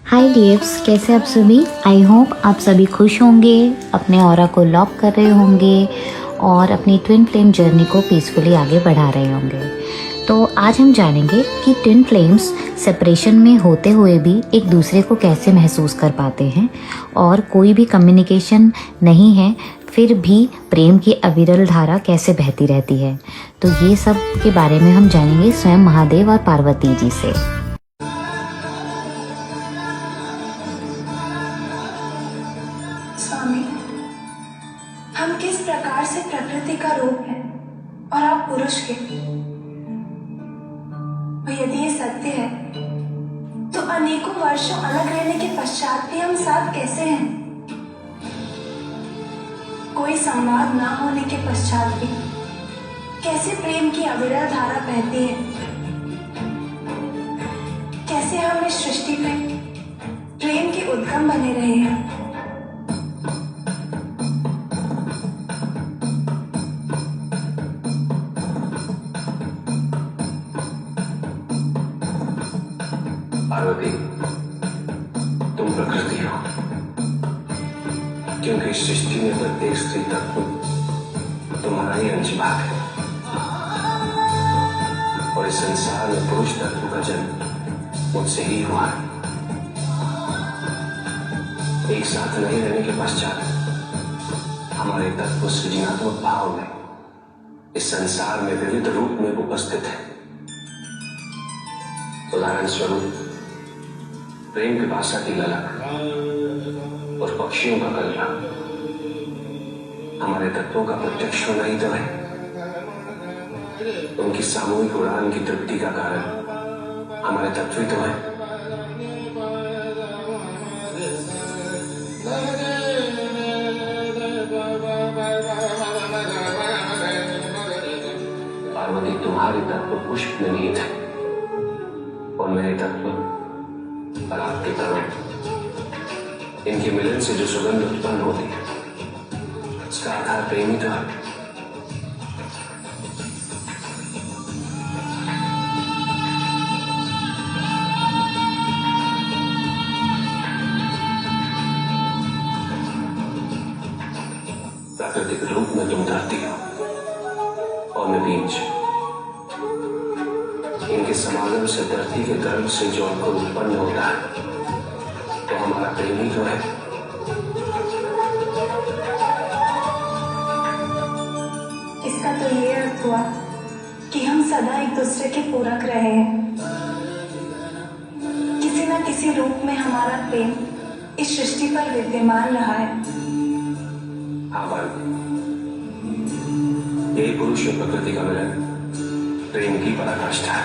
हाय dears, कैसे आप सभी। आई होप आप सभी खुश होंगे, अपने ऑरा को लॉक कर रहे होंगे और अपनी ट्विन फ्लेम जर्नी को पीसफुली आगे बढ़ा रहे होंगे। तो आज हम जानेंगे कि ट्विन फ्लेम्स सेपरेशन में होते हुए भी एक दूसरे को कैसे महसूस कर पाते हैं और कोई भी कम्युनिकेशन नहीं है फिर भी प्रेम की अविरल धारा कैसे बहती रहती है। तो ये सब के बारे में हम जानेंगे स्वयं महादेव और पार्वती जी से। स्वामी, हम किस प्रकार से प्रकृति का रूप है और आप पुरुष के। और यदि ये सत्य है तो अनेकों वर्षों अलग रहने के पश्चात भी हम साथ कैसे हैं? कोई संवाद ना होने के पश्चात भी कैसे प्रेम की अविरल धारा बहती है? कैसे हम इस सृष्टि पे प्रेम के उद्गम बने रहे हैं? पार्वती, तुम प्रकृति हो, क्योंकि इस सृष्टि में प्रत्येक स्त्री तत्व तुम्हारा ही अंश भाग है और इस संसार में पुरुष तत्व का जन्म मुझसे ही हुआ है। एक साथ नहीं रहने के पश्चात हमारे तत्व सृजनात्मक भाव में इस संसार में विविध रूप में उपस्थित है। उदाहरण स्वरूप प्रेम पिपासा की ललक और पक्षियों का कलरव हमारे तत्वों का प्रत्यक्ष होना ही तो है। उनकी सामूहिक उड़ान की तृप्ति का कारण हमारे तत्व ही तो है। पार्वती, तुम्हारे तत्व पुष्प में निहित है और मेरे तत्व पराग के कण। इनके मिलन से जो सुगंध उत्पन्न होती है उसका आधार प्रेम ही तो है। प्राकृतिक रूप में तुम धरती हो और मैं बीज। इनके समागम से धरती के गर्भ से जो अंकुर उत्पन्न होता है तो हमारा प्रेम ही तो है। इसका तो ये अर्थ हुआ कि हम सदा एक दूसरे के पूरक रहे हैं। किसी न किसी रूप में हमारा प्रेम इस सृष्टि पर विद्यमान रहा है। हाँ पार्वती, यही पुरुष और प्रकृति का मिलन प्रेम की पराकाष्ठा है।